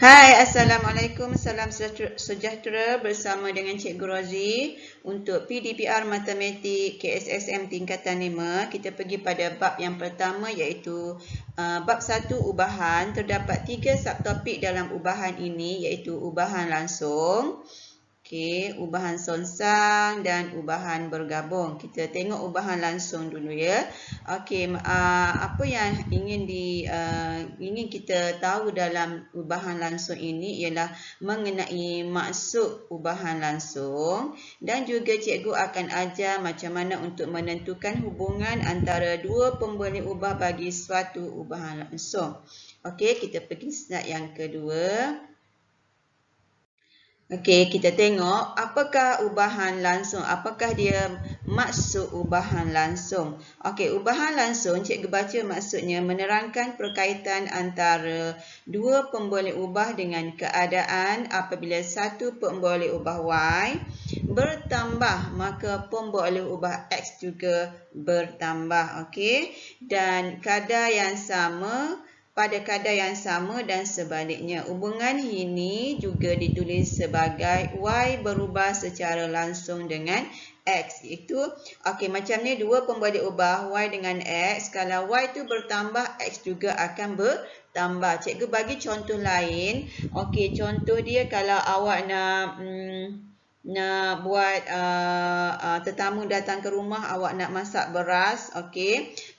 Hai, Assalamualaikum. Salam sejahtera bersama dengan Cikgu Rozi. Untuk PDPR Matematik KSSM tingkatan 5, kita pergi pada bab yang pertama iaitu bab 1 ubahan. Terdapat 3 subtopik dalam ubahan ini iaitu ubahan langsung, ubahan songsang dan ubahan bergabung. Kita tengok ubahan langsung dulu ya. Apa yang ingin kita tahu dalam ubahan langsung ini ialah mengenai maksud ubahan langsung, dan juga cikgu akan ajar macam mana untuk menentukan hubungan antara dua pemboleh ubah bagi suatu ubahan langsung. Kita pergi slide yang kedua. Kita tengok apakah ubahan langsung, apakah dia maksud ubahan langsung. Ubahan langsung, cikgu baca maksudnya menerangkan perkaitan antara dua pemboleh ubah dengan keadaan apabila satu pemboleh ubah Y bertambah, maka pemboleh ubah X juga bertambah. Dan kadar yang sama pada kadar yang sama dan sebaliknya. Hubungan ini juga ditulis sebagai Y berubah secara langsung dengan X. Macam ni dua pemboleh ubah Y dengan X. Kalau Y itu bertambah, X juga akan bertambah. Cikgu bagi contoh lain. Contoh dia kalau awak nak buat tetamu datang ke rumah, awak nak masak beras.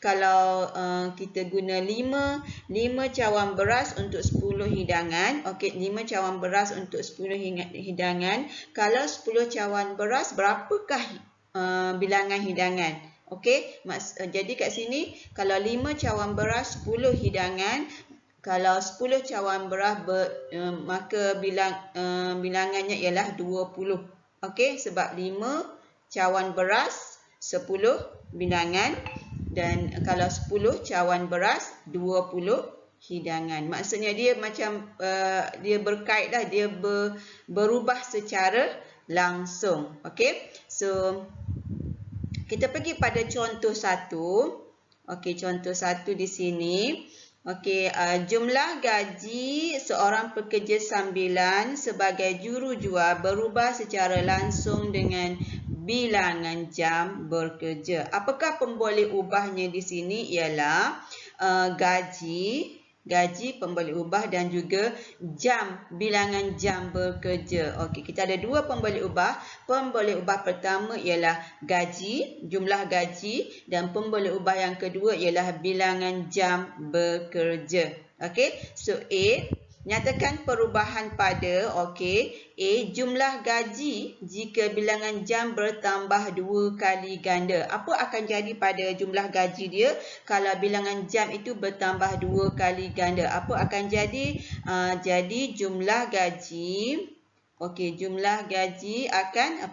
Kalau kita guna 5 cawan beras untuk 10 hidangan. 5 cawan beras untuk 10 hidangan. Kalau 10 cawan beras, berapakah bilangan hidangan? Jadi kat sini kalau 5 cawan beras 10 hidangan, kalau 10 cawan beras maka bilangannya ialah 20. Sebab 5 cawan beras 10 bilangan, dan kalau 10 cawan beras 20 hidangan. Maksudnya dia macam dia berkait lah, dia berubah secara langsung. So kita pergi pada contoh 1. Contoh 1 di sini. Jumlah gaji seorang pekerja sambilan sebagai jurujual berubah secara langsung dengan bilangan jam bekerja. Apakah pemboleh ubahnya di sini? Ialah gaji pemboleh ubah dan juga jam, bilangan jam bekerja. Kita ada dua pemboleh ubah. Pemboleh ubah pertama ialah gaji, jumlah gaji, dan pemboleh ubah yang kedua ialah bilangan jam bekerja. So A, nyatakan perubahan pada A, jumlah gaji jika bilangan jam bertambah 2 kali ganda. Apa akan jadi pada jumlah gaji dia kalau bilangan jam itu bertambah 2 kali ganda? Apa akan jadi? Jadi jumlah gaji jumlah gaji akan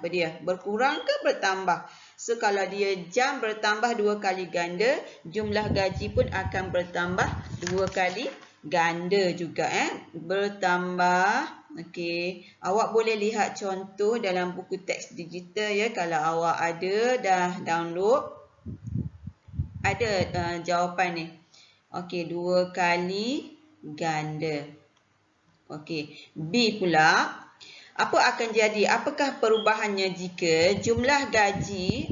berkurang ke bertambah? So kalau dia jam bertambah 2 kali ganda, jumlah gaji pun akan bertambah 2 kali ganda juga bertambah. Awak boleh lihat contoh dalam buku teks digital ya, kalau awak ada dah download, ada jawapan ni. 2 kali ganda. B pula, apa akan jadi? Apakah perubahannya jika jumlah gaji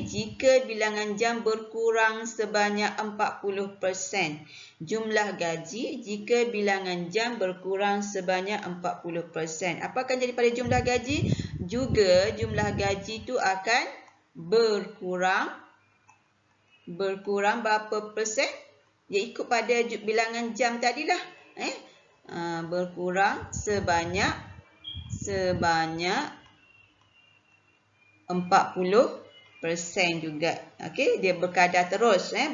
jika bilangan jam berkurang sebanyak 40%. Jumlah gaji jika bilangan jam berkurang sebanyak 40%. Apa akan jadi pada jumlah gaji? Juga jumlah gaji itu akan berkurang berapa persen? Dia ikut pada bilangan jam tadilah. Berkurang sebanyak 40% juga. Dia berkadar terus. C.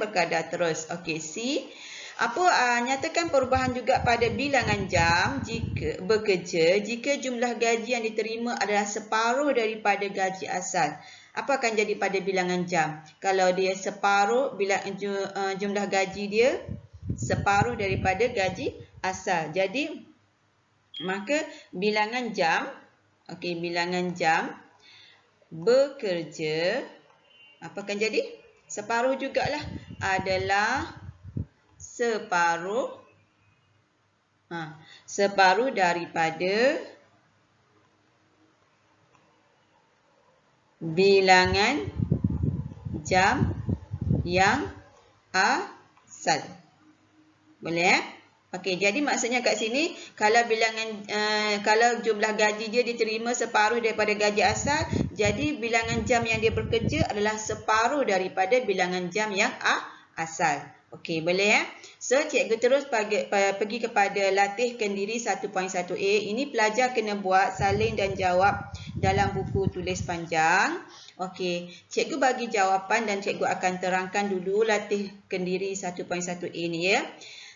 Nyatakan perubahan juga pada bilangan jam jika bekerja jika jumlah gaji yang diterima adalah separuh daripada gaji asal. Apa akan jadi pada bilangan jam? Kalau dia separuh, jumlah gaji dia separuh daripada gaji asal. Jadi maka bilangan jam bekerja apa akan jadi? Separuh jugalah, adalah separuh Separuh daripada bilangan jam yang asal. Boleh? Okey, jadi maksudnya kat sini kalau kalau jumlah gaji dia diterima separuh daripada gaji asal, jadi bilangan jam yang dia bekerja adalah separuh daripada bilangan jam yang asal. Okey, boleh ya? So, cikgu terus pergi kepada latih kendiri 1.1a. Ini pelajar kena buat salin dan jawab dalam buku tulis panjang. Okey, cikgu bagi jawapan dan cikgu akan terangkan dulu latih kendiri 1.1a ni ya.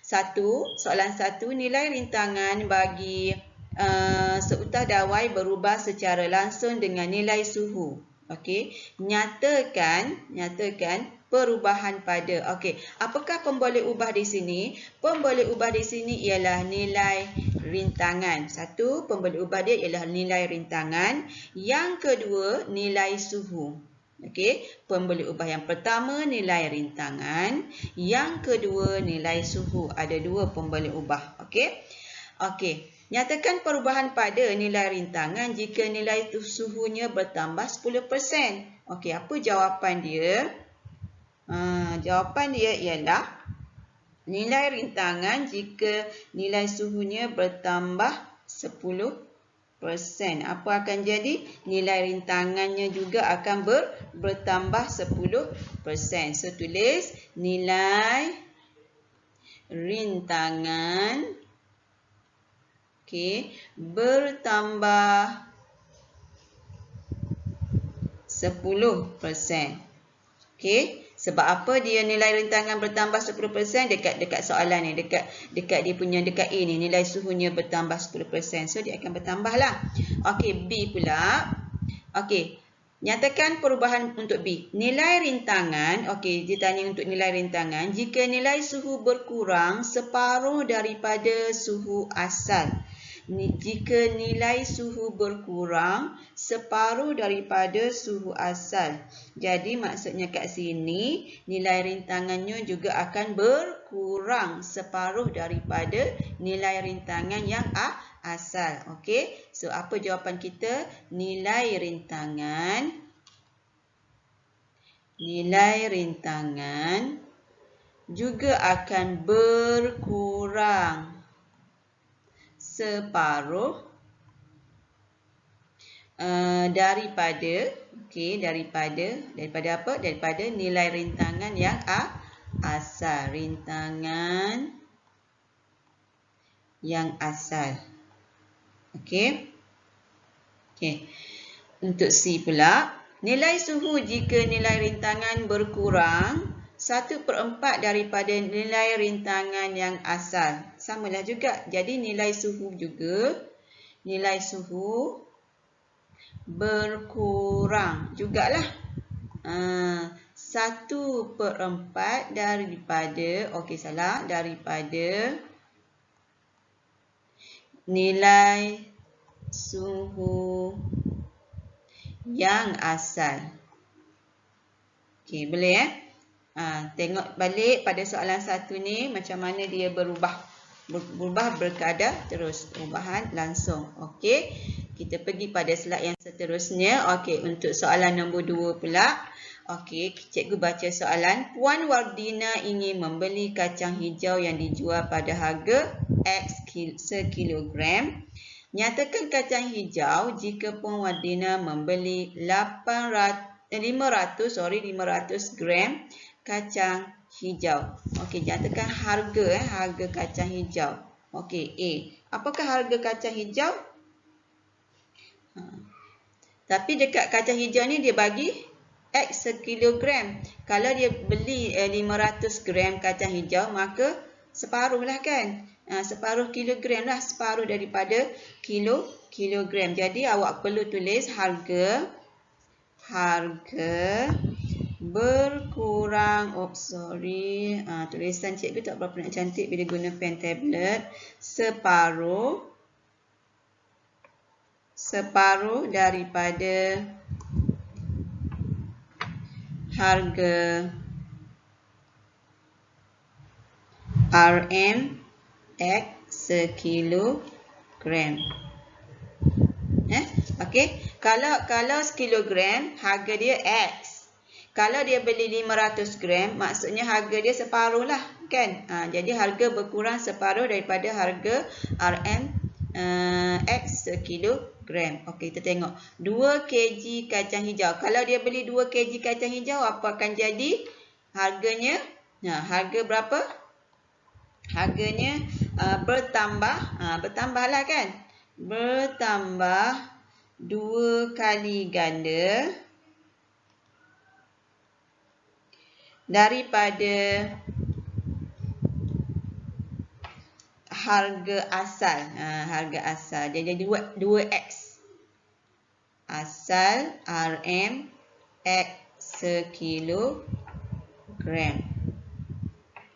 Soalan 1, nilai rintangan bagi seutah dawai berubah secara langsung dengan nilai suhu. Okey, nyatakan perubahan pada. Okey, apakah pemboleh ubah di sini? Pemboleh ubah di sini ialah nilai rintangan. Satu, pemboleh ubah dia ialah nilai rintangan. Yang kedua, nilai suhu. Okey, pemboleh ubah yang pertama nilai rintangan, yang kedua nilai suhu. Ada dua pemboleh ubah. Okey. Okey, nyatakan perubahan pada nilai rintangan jika nilai suhunya bertambah 10%. Okey, apa jawapan dia? Jawapan dia ialah nilai rintangan jika nilai suhunya bertambah 10%. Apa akan jadi? Nilai rintangannya juga akan bertambah 10%. So, tulis nilai rintangan bertambah 10%. Okey, sebab apa dia nilai rintangan bertambah 10%? Dekat soalan ni, dekat dia punya dekat A ni, nilai suhunya bertambah 10%. So dia akan bertambah lah. Okey, B pula. Okey, nyatakan perubahan untuk B. Nilai rintangan, okey, dia tanya untuk nilai rintangan jika nilai suhu berkurang separuh daripada suhu asal. Jika nilai suhu berkurang separuh daripada suhu asal. Jadi maksudnya kat sini nilai rintangannya juga akan berkurang separuh daripada nilai rintangan yang asal. Okey. So apa jawapan kita? Nilai rintangan juga akan berkurang separuh daripada apa? Daripada nilai rintangan yang asal. Rintangan yang asal. Okey. Okey. Untuk C pula, nilai suhu jika nilai rintangan berkurang 1/4 daripada nilai rintangan yang asal. Samalah juga. Jadi nilai suhu berkurang jugalah. 1/4 daripada nilai suhu yang asal. Okey, boleh ya? Tengok balik pada soalan 1 ni macam mana dia berubah berkadar terus, perubahan langsung. Okey, kita pergi pada slide yang seterusnya. Okey, untuk soalan nombor 2 pula. Okey, cikgu baca soalan. Puan Wardina ingin membeli kacang hijau yang dijual pada harga X sekilogram. Nyatakan kacang hijau jika Puan Wardina membeli 500 gram kacang hijau. Okey, nyatakan harga kacang hijau. Okey, A. Apakah harga kacang hijau? Tapi dekat kacang hijau ni dia bagi X sekilogram. Kalau dia beli 500 gram kacang hijau, maka separuh lah kan? Separuh kilogram lah, separuh daripada kilogram. Jadi awak perlu tulis harga berkurang. Tulisan cikgu tak berapa nak cantik bila guna pen tablet. Separuh daripada harga RM X sekilogram. Okey. Kalau sekilogram, harga dia X. Kalau dia beli 500 gram, maksudnya harga dia separuh lah, kan? Jadi harga berkurang separuh daripada harga RM X sekilogram. Okey, kita tengok. 2 kg kacang hijau. Kalau dia beli 2 kg kacang hijau, apa akan jadi harganya? Harga berapa? Harganya bertambah. Bertambahlah, kan? Bertambah 2 kali ganda daripada harga asal. Harga asal. Jadi 2X. Asal RM X sekilogram.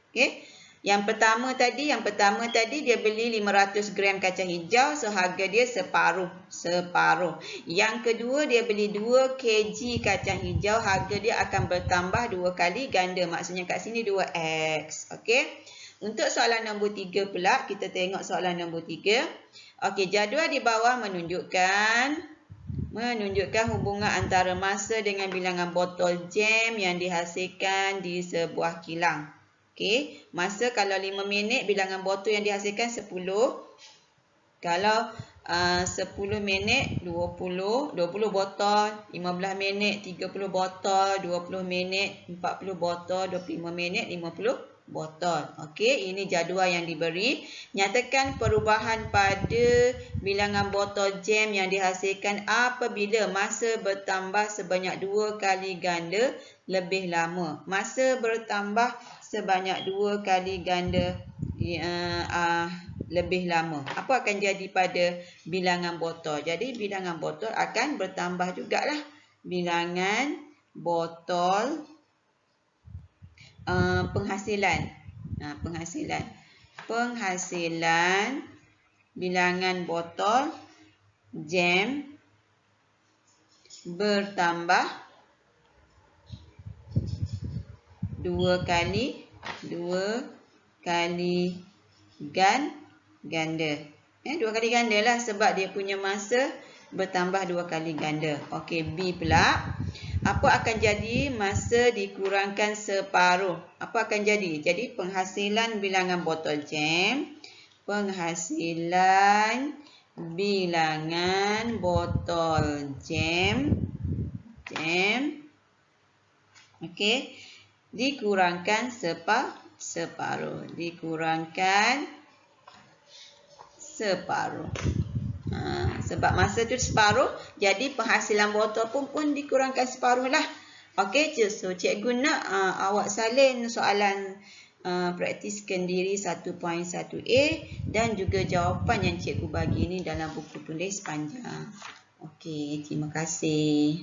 Okey. Yang pertama tadi dia beli 500 gram kacang hijau, so harga dia separuh. Yang kedua dia beli 2 kg kacang hijau, harga dia akan bertambah 2 kali ganda. Maksudnya kat sini 2X. Okey. Untuk soalan nombor 3 pula, kita tengok soalan nombor 3. Okey, jadual di bawah menunjukkan hubungan antara masa dengan bilangan botol jam yang dihasilkan di sebuah kilang. Okey, masa kalau 5 minit, bilangan botol yang dihasilkan 10. Kalau 10 minit, 20 botol. 15 minit, 30 botol. 20 minit, 40 botol. 25 minit, 50 botol. Okey, ini jadual yang diberi. Nyatakan perubahan pada bilangan botol jam yang dihasilkan apabila masa bertambah sebanyak 2 kali ganda lebih lama. Masa bertambah sebanyak 2 kali ganda lebih lama. Apa akan jadi pada bilangan botol? Jadi bilangan botol akan bertambah jugalah. Bilangan botol penghasilan. Penghasilan bilangan botol jam bertambah 2 kali ganda. 2 kali ganda lah sebab dia punya masa bertambah 2 kali ganda. Okey, B pula. Apa akan jadi masa dikurangkan separuh? Apa akan jadi? Jadi penghasilan bilangan botol jam. Penghasilan bilangan botol jam. Okey. Dikurangkan separuh. Sebab masa tu separuh, jadi penghasilan botol pun dikurangkan separuh lah. Okey, so cikgu nak awak salin soalan praktiskan diri 1.1A dan juga jawapan yang cikgu bagi ni dalam buku tulis panjang. Okey, terima kasih.